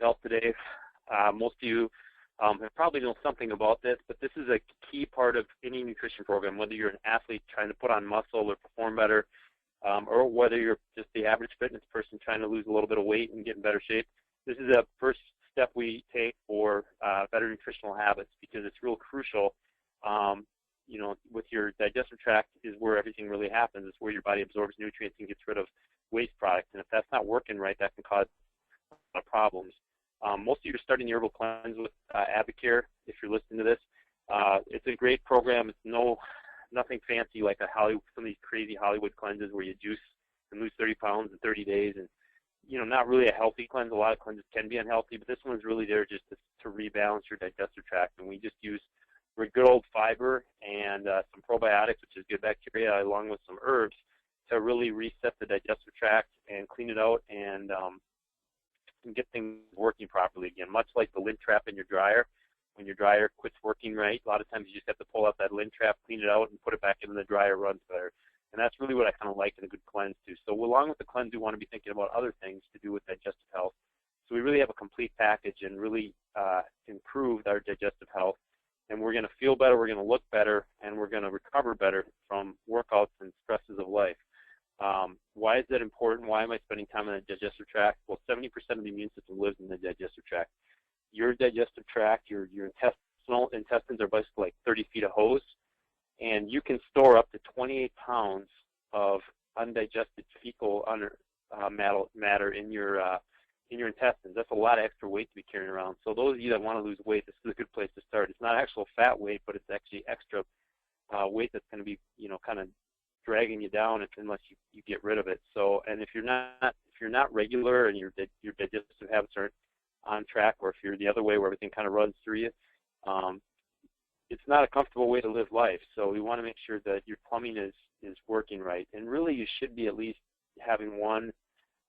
health today. Most of you have probably know something about this, but this is a key part of any nutrition program, whether you're an athlete trying to put on muscle or perform better, or whether you're just the average fitness person trying to lose a little bit of weight and get in better shape. This is a first step we take for better nutritional habits, because it's real crucial. You know, with your digestive tract is where everything really happens. It's where your body absorbs nutrients and gets rid of waste products. And if that's not working right, that can cause a lot of problems. Most of you are starting the Herbal Cleanse with Advocare, if you're listening to this. It's a great program. It's nothing fancy like some of these crazy Hollywood cleanses where you juice and lose 30 pounds in 30 days. And, you know, not really a healthy cleanse. A lot of cleanses can be unhealthy, but this one's really there just to rebalance your digestive tract. And we just use good old fiber and some probiotics, which is good bacteria, along with some herbs to really reset the digestive tract and clean it out and get things working properly again. Much like the lint trap in your dryer. When your dryer quits working right, a lot of times you just have to pull out that lint trap, clean it out, and put it back in the dryer, runs better. And that's really what I kind of like in a good cleanse too. So along with the cleanse, we want to be thinking about other things to do with digestive health. So we really have a complete package and really improve our digestive health. And we're going to feel better, we're going to look better, and we're going to recover better from workouts and stresses of life. Why is that important? Why am I spending time in the digestive tract? Well, 70% of the immune system lives in the digestive tract. Your digestive tract, your intestines are basically like 30 feet of hose, and you can store up to 28 pounds of undigested fecal matter in your intestines. That's a lot of extra weight to be carrying around. So those of you that want to lose weight, this is a good place to start. It's not actual fat weight, but it's actually extra weight that's going to be, you know, kind of dragging you down unless you get rid of it. So, and if you're not regular and your digestive habits aren't on track, or if you're the other way where everything kind of runs through you, it's not a comfortable way to live life. So we want to make sure that your plumbing is working right. And really, you should be at least having one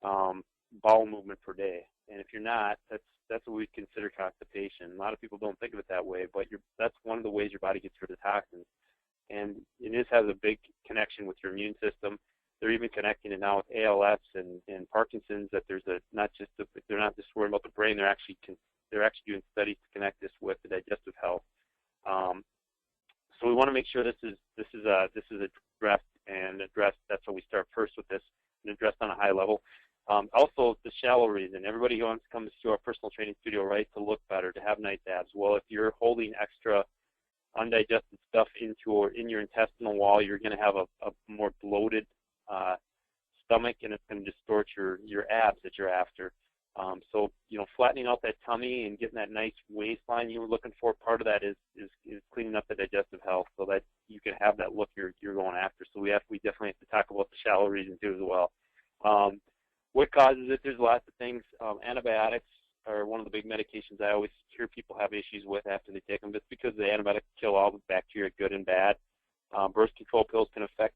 bowel movement per day. And if you're not, that's what we consider constipation. A lot of people don't think of it that way, but that's one of the ways your body gets rid of toxins. And it has a big connection with your immune system. They're even connecting it now with ALS and Parkinson's. That they're not just worrying about the brain. They're actually doing studies to connect this with the digestive health. So we want to make sure this is addressed and addressed. That's why we start first with this and addressed on a high level. Also, the shallow reason. Everybody who wants to come to our personal training studio, right, to look better, to have nice abs. Well, if you're holding extra undigested stuff in your intestinal wall, you're going to have a more bloated stomach, and it's going to distort your abs that you're after. So, you know, flattening out that tummy and getting that nice waistline you were looking for, part of that is cleaning up the digestive health so that you can have that look you're going after. So we definitely have to talk about the shallow reason too as well. What causes it? There's lots of things. Antibiotics are one of the big medications I always hear people have issues with after they take them. It's because the antibiotics kill all the bacteria, good and bad. Birth control pills can affect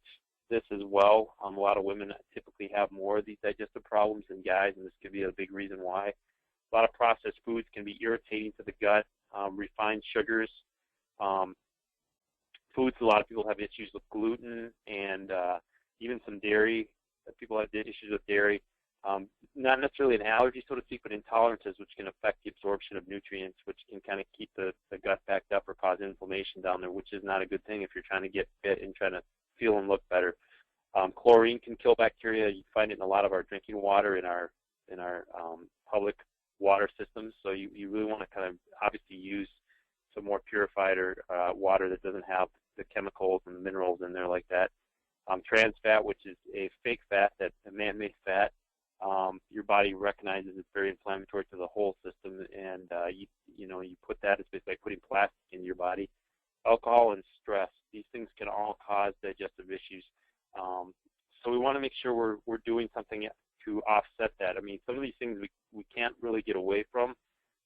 this as well. A lot of women typically have more of these digestive problems than guys, and this could be a big reason why. A lot of processed foods can be irritating to the gut. Refined sugars. Foods, a lot of people have issues with gluten and even some dairy. People have issues with dairy. Not necessarily an allergy, so to speak, but intolerances, which can affect the absorption of nutrients, which can kind of keep the gut backed up or cause inflammation down there, which is not a good thing if you're trying to get fit and trying to feel and look better. Chlorine can kill bacteria. You find it in a lot of our drinking water in our public water systems. So you really want to kind of obviously use some more purified or water that doesn't have the chemicals and the minerals in there like that. Trans fat, which is a fake fat, that's a man-made fat. Your body recognizes it's very inflammatory to the whole system, and you put that, it's basically like putting plastic in your body. Alcohol and stress, these things can all cause digestive issues. So we want to make sure we're doing something to offset that. I mean, some of these things we can't really get away from,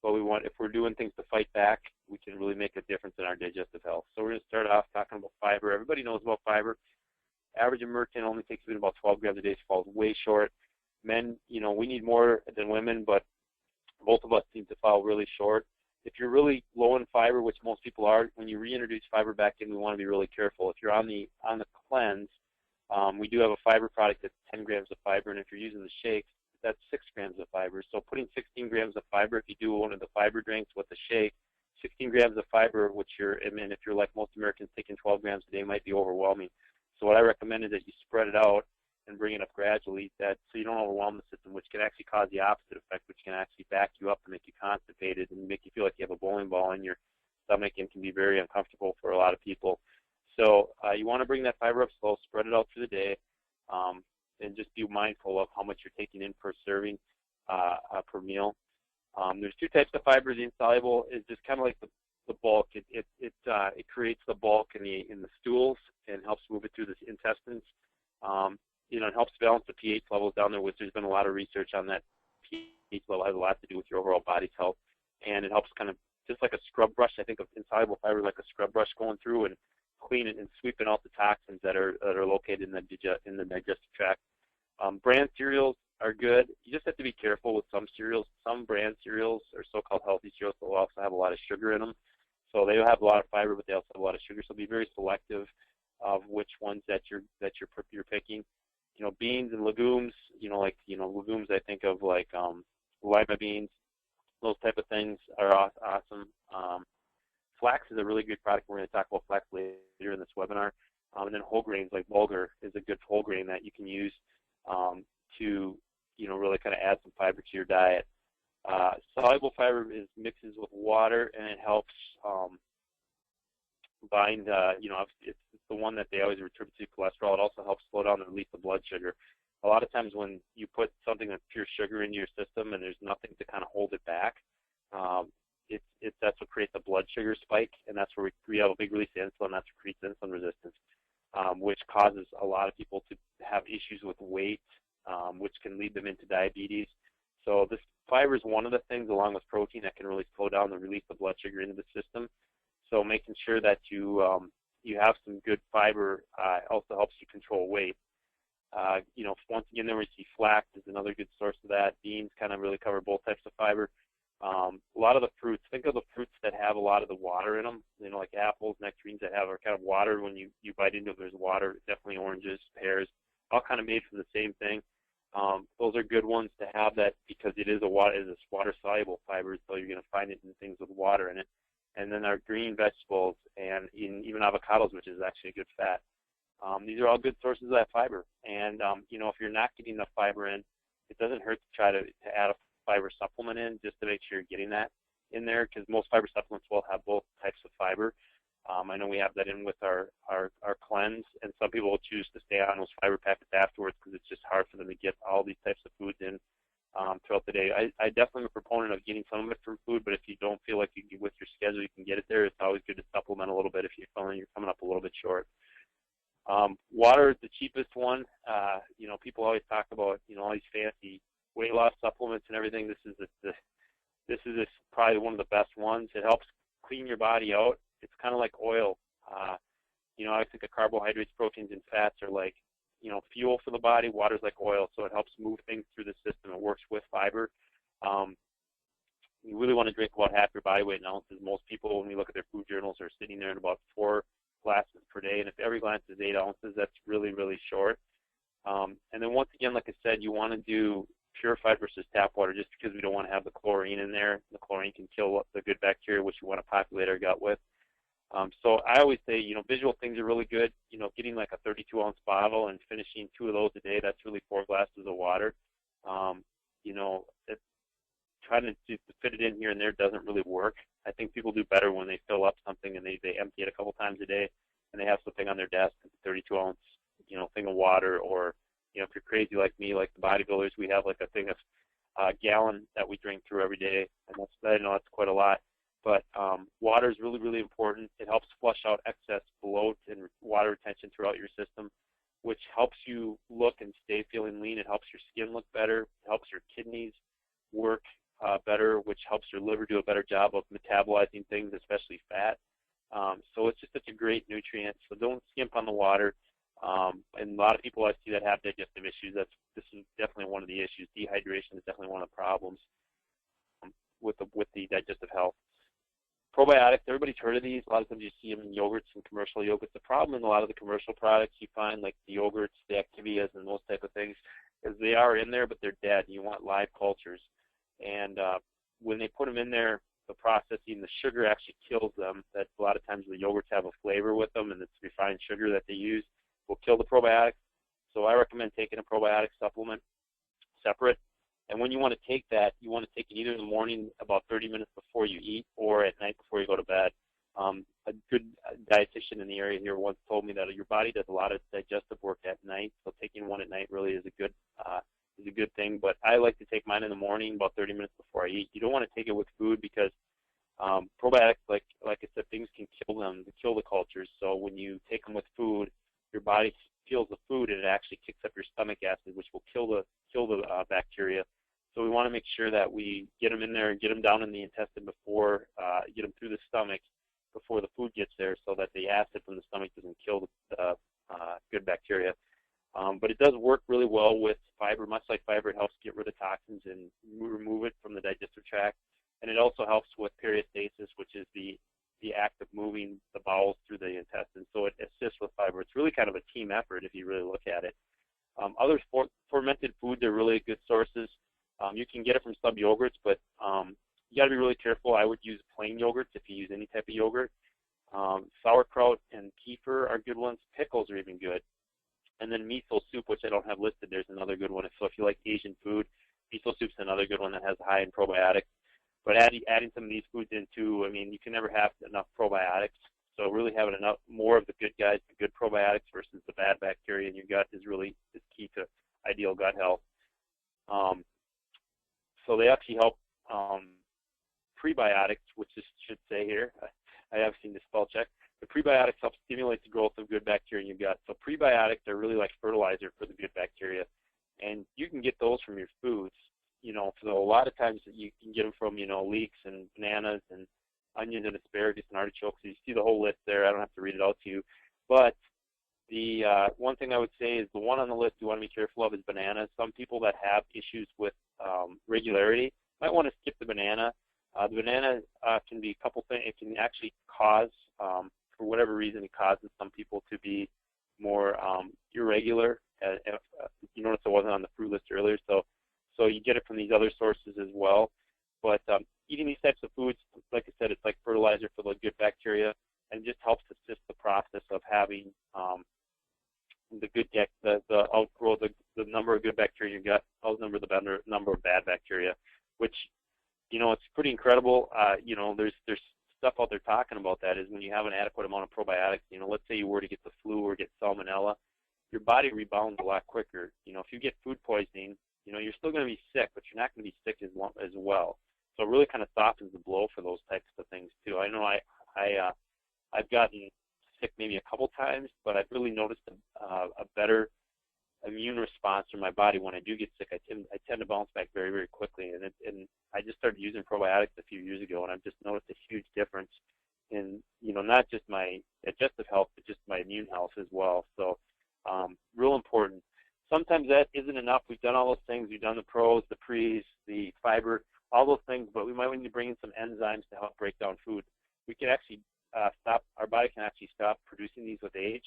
but if we're doing things to fight back, we can really make a difference in our digestive health. So we're going to start off talking about fiber. Everybody knows about fiber. Average American only takes about 12 grams a day, so falls way short. Men, we need more than women, but both of us seem to fall really short. If you're really low in fiber, which most people are, when you reintroduce fiber back in, we want to be really careful. If you're on the cleanse, we do have a fiber product that's 10 grams of fiber, and if you're using the shakes, that's 6 grams of fiber. So putting 16 grams of fiber, if you do one of the fiber drinks with a shake, 16 grams of fiber, which if you're like most Americans taking 12 grams a day, might be overwhelming. So what I recommend is that you spread it out and bring it up gradually, so you don't overwhelm the system, which can actually cause the opposite effect, which can actually back you up and make you constipated and make you feel like you have a bowling ball in your stomach, and can be very uncomfortable for a lot of people. So you want to bring that fiber up slow, spread it out through the day, and just be mindful of how much you're taking in per serving, per meal. There's 2 types of fibers. The insoluble is just kind of like the bulk. It creates the bulk in the stools and helps move it through the intestines. It helps balance the pH levels down there, which there's been a lot of research on that. pH level has a lot to do with your overall body's health, and it helps kind of just like a scrub brush. I think of insoluble fiber like a scrub brush going through and cleaning and sweeping out the toxins that are located in the digestive tract. Brand cereals are good. You just have to be careful with some cereals. Some brand cereals are so-called healthy cereals, but will also have a lot of sugar in them. So they have a lot of fiber, but they also have a lot of sugar. So be very selective of which ones that you're picking. Beans and legumes. Legumes. I think of like lima beans. Those type of things are awesome. Flax is a really good product. We're going to talk about flax later in this webinar. And then whole grains like bulgur is a good whole grain that you can use to really kind of add some fiber to your diet. Soluble fiber mixes with water, and it helps bind. It's the one that they always attribute to cholesterol. It also helps slow down the release of blood sugar. A lot of times when you put something that's pure sugar into your system and there's nothing to kind of hold it back, that's what creates a blood sugar spike, and that's where we have a big release of insulin. That's what creates insulin resistance, which causes a lot of people to have issues with weight, which can lead them into diabetes. So this fiber is one of the things, along with protein, that can really slow down the release of blood sugar into the system. So making sure that you have some good fiber also helps you control weight. Once again, there we see flax is another good source of that. Beans kind of really cover both types of fiber. A lot of the fruits, think of the fruits that have a lot of the water in them, like apples, nectarines that have kind of water. When you bite into it, there's water. Definitely oranges, pears, all kind of made from the same thing. Those are good ones to have that because it is water-soluble fiber, so you're going to find it in things with water in it. And then our green vegetables and even avocados, which is actually a good fat. These are all good sources of that fiber. And, if you're not getting enough fiber in, it doesn't hurt to try to add a fiber supplement in just to make sure you're getting that in there, because most fiber supplements will have both types of fiber. I know we have that in with our cleanse, and some people will choose to stay on those fiber packets afterwards because it's just hard for them to get all these types of foods in throughout the day. I definitely am a proponent of getting some of it from food, but if you don't feel like with your schedule you can get it there, it's always good to supplement a little bit if you're feeling you're coming up a little bit short. Water is the cheapest one. People always talk about all these fancy weight loss supplements and everything. This is probably one of the best ones. It helps clean your body out. It's kind of like oil. I think of carbohydrates, proteins, and fats are like fuel for the body. Water's like oil, so it helps move things through the system. It works with fiber. You really want to drink about half your body weight in ounces. Most people, when you look at their food journals, are sitting there in about 4 glasses per day, and if every glass is 8 ounces, that's really, really short. And then once again, like I said, you want to do purified versus tap water just because we don't want to have the chlorine in there. The chlorine can kill the good bacteria, which we want to populate our gut with. So I always say, visual things are really good. Getting like a 32-ounce bottle and finishing 2 of those a day, that's really 4 glasses of water. Trying to fit it in here and there doesn't really work. I think people do better when they fill up something and they empty it a couple times a day and they have something on their desk, a 32-ounce, thing of water, or, if you're crazy like me, like the bodybuilders, we have like a thing of a gallon that we drink through every day, and that's quite a lot. But water is really, really important. It helps flush out excess bloat and water retention throughout your system, which helps you look and stay feeling lean. It helps your skin look better. It helps your kidneys work better, which helps your liver do a better job of metabolizing things, especially fat. So it's just such a great nutrient. So don't skimp on the water. And a lot of people I see that have digestive issues. This is definitely one of the issues. Dehydration is definitely one of the problems with the digestive health. Probiotics, everybody's heard of these. A lot of times you see them in yogurts and commercial yogurts. The problem in a lot of the commercial products you find, like the yogurts, the Activias, and those type of things, because they are in there, but they're dead. You want live cultures. And when they put them in there, the processing, the sugar actually kills them. That a lot of times the yogurts have a flavor with them, and it's refined sugar that they use will kill the probiotics. So I recommend taking a probiotic supplement separate. And when you want to take that, you want to take it either in the morning about 30 minutes before you eat or at night before you go to bed. A good dietitian in the area here once told me that your body does a lot of digestive work at night, so taking one at night really is a good thing. But I like to take mine in the morning about 30 minutes before I eat. You don't want to take it with food because probiotics, like I said, things can kill them, kill the cultures. So when you take them with food, your body feels the food and it actually kicks up your stomach acid, which will kill the bacteria. So we want to make sure that we get them in there and get them down in the intestine before, get them through the stomach before the food gets there, so that the acid from the stomach doesn't kill the good bacteria. But it does work really well with fiber. Much like fiber, it helps get rid of toxins and remove it from the digestive tract. And it also helps with peristalsis, which is the act of moving the bowels through the intestine. So it assists with fiber. It's really kind of a team effort if you really look at it. Other fermented foods are really good sources. You can get it from sub yogurts, but you got to be really careful. I would use plain yogurts if you use any type of yogurt. Sauerkraut and kefir are good ones. Pickles are even good. And then miso soup, which I don't have listed, there's another good one. So if you like Asian food, miso soup's another good one that has high in probiotics. But adding some of these foods in too, I mean, you can never have enough probiotics. So really having more of the good guys, the good probiotics versus the bad bacteria in your gut is key to ideal gut health. So they actually help prebiotics, which this should say here. I have seen the spell check. The prebiotics help stimulate the growth of good bacteria in your gut. So prebiotics are really like fertilizer for the good bacteria. And you can get those from your foods. So a lot of times you can get them from, leeks and bananas and onions and asparagus and artichokes. You see the whole list there. I don't have to read it out to you. But the one thing I would say is the one on the list you want to be careful of is bananas. Some people that have issues with regularity might want to skip the banana. The banana can be a couple things. It can actually cause, for whatever reason, it causes some people to be more irregular. You notice it wasn't on the fruit list earlier, so you get it from these other sources as well. But eating these types of foods, like I said, it's like fertilizer for the good bacteria, and just helps assist the process of having the outgrow the number of good bacteria in your gut, outnumber the number of bad bacteria, which it's pretty incredible. There's stuff out there talking about that. Is when you have an adequate amount of probiotics. Let's say you were to get the flu or get salmonella, your body rebounds a lot quicker. If you get food poisoning, you're still going to be sick, but you're not going to be sick as well. So it really kind of softens the blow for those types of things too. I know I've gotten sick maybe a couple times, but I've really noticed a better immune response from my body when I do get sick. I tend to bounce back very, very quickly, and I just started using probiotics a few years ago, and I've just noticed a huge difference in not just my digestive health, but just my immune health as well. So real important. Sometimes that isn't enough. We've done all those things. We've done the pros, the pre's, the fiber, all those things, but we might need to bring in some enzymes to help break down food. We can actually our body can actually stop producing these with age.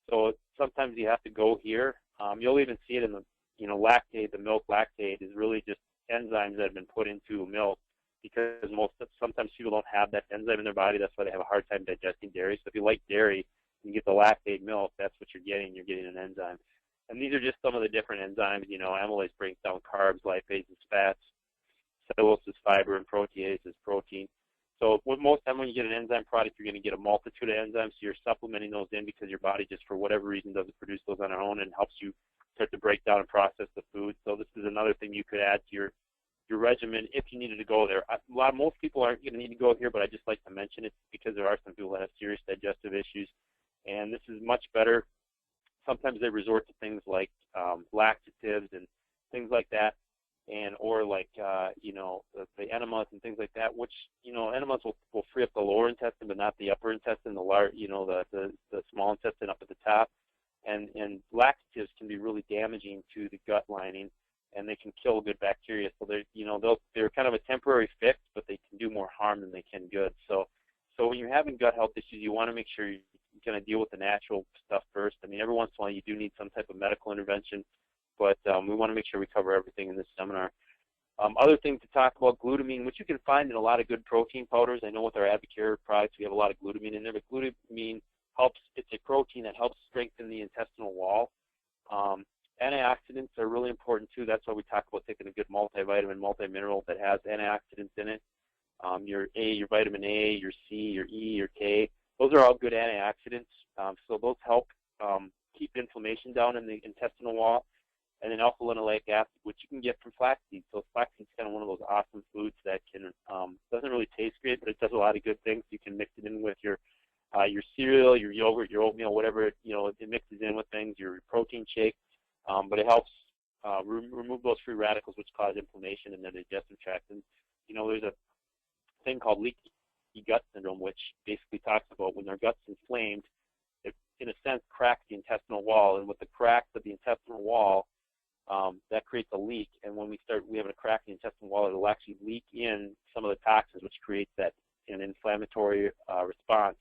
So sometimes you have to go here. You'll even see it in the, lactate. The milk lactate is really just enzymes that have been put into milk, because sometimes people don't have that enzyme in their body. That's why they have a hard time digesting dairy. So if you like dairy, you get the lactate milk. That's what you're getting. You're getting an enzyme. And these are just some of the different enzymes. Amylase breaks down carbs, lipases, fats, cellulose is fiber, and protease is protein. So most time when you get an enzyme product, you're going to get a multitude of enzymes. So you're supplementing those in because your body just for whatever reason doesn't produce those on their own, and helps you start to break down and process the food. So this is another thing you could add to your regimen if you needed to go there. Most people aren't going to need to go here, but I just like to mention it because there are some people that have serious digestive issues, and this is much better. Sometimes they resort to things like laxatives and things like that, or like the enemas and things like that, which enemas will free up the lower intestine but not the upper intestine, the small intestine up at the top, and laxatives can be really damaging to the gut lining, and they can kill good bacteria. So they're kind of a temporary fix, but they can do more harm than they can good. So when you're having gut health issues, you want to make sure you're going to deal with the natural stuff first. I mean, every once in a while you do need some type of medical intervention, but we want to make sure we cover everything in this seminar. Other things to talk about, glutamine, which you can find in a lot of good protein powders. I know with our Advocare products we have a lot of glutamine in there, but glutamine helps, it's a protein that helps strengthen the intestinal wall. Antioxidants are really important too. That's why we talk about taking a good multivitamin, multimineral that has antioxidants in it. Your vitamin A, your C, your E, your K, those are all good antioxidants. So those help keep inflammation down in the intestinal wall. And then alpha-linoleic acid, which you can get from flaxseed. So flaxseed is kind of one of those awesome foods that can doesn't really taste great, but it does a lot of good things. You can mix it in with your cereal, your yogurt, your oatmeal, whatever it mixes in with things. Your protein shake, but it helps remove those free radicals which cause inflammation in the digestive tract. And there's a thing called leaky gut syndrome, which basically talks about when our gut's inflamed, it in a sense cracks the intestinal wall, and with the cracks of the intestinal wall, that creates a leak, and when we have a crack in the intestinal wall, it will actually leak in some of the toxins, which creates an inflammatory response,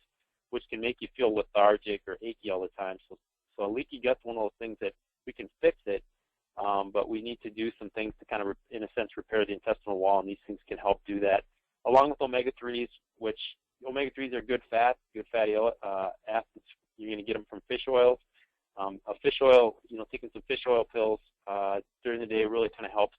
which can make you feel lethargic or achy all the time. So a leaky gut's one of those things that we can fix it, but we need to do some things to kind of, in a sense, repair the intestinal wall, and these things can help do that, along with omega-3s, which omega-3s are good fats, good fatty acids. You're going to get them from fish oils. A fish oil, taking some fish oil pills during the day really kind of helps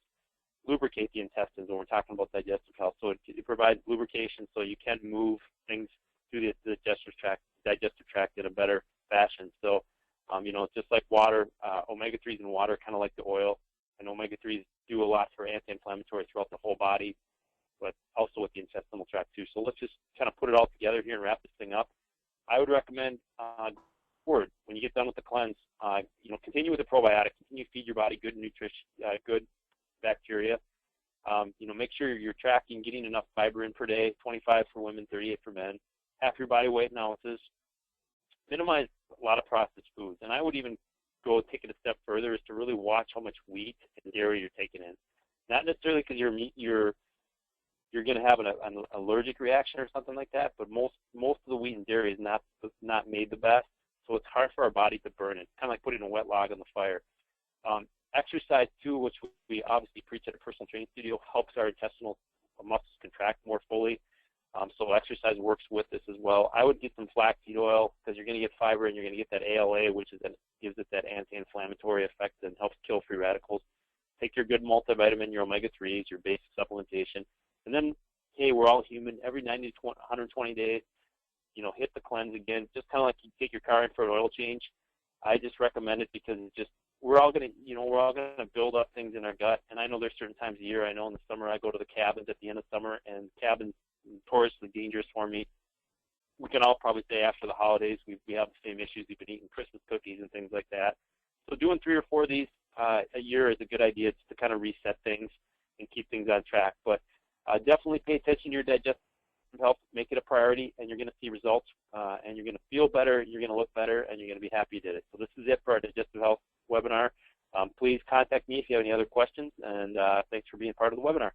lubricate the intestines when we're talking about digestive health. So it provides lubrication so you can move things through the digestive tract in a better fashion. So, it's just like water. Omega-3s in water, kind of like the oil, and omega-3s do a lot for anti-inflammatory throughout the whole body, but also with the intestinal tract too. So let's just kind of put it all together here and wrap this thing up. I would recommend when you get done with the cleanse, continue with the probiotic. Continue to feed your body good nutrition, good bacteria. Make sure you're tracking, getting enough fiber in per day, 25 for women, 38 for men. Half your body weight in ounces. Minimize a lot of processed foods, and I would even go take it a step further is to really watch how much wheat and dairy you're taking in. Not necessarily because you're going to have an allergic reaction or something like that, but most of the wheat and dairy is not made the best. So it's hard for our body to burn it. It's kind of like putting a wet log on the fire. Exercise, too, which we obviously preach at a personal training studio, helps our intestinal muscles contract more fully. So exercise works with this as well. I would get some flaxseed oil because you're going to get fiber and you're going to get that ALA, which gives it that anti-inflammatory effect and helps kill free radicals. Take your good multivitamin, your omega-3s, your basic supplementation. And then, hey, we're all human. Every 90 to 120 days, hit the cleanse again, just kind of like you take your car in for an oil change. I just recommend it because we're all going to build up things in our gut. And I know there's certain times of year. I know in the summer I go to the cabins at the end of summer, and cabins notoriously dangerous for me. We can all probably say after the holidays we have the same issues. We've been eating Christmas cookies and things like that. So doing 3 or 4 of these a year is a good idea just to kind of reset things and keep things on track. But definitely pay attention to your digestive health, make it a priority, and you're going to see results, and you're going to feel better, you're going to look better, and you're going to be happy you did it. So this is it for our digestive health webinar. Please contact me if you have any other questions, and thanks for being part of the webinar.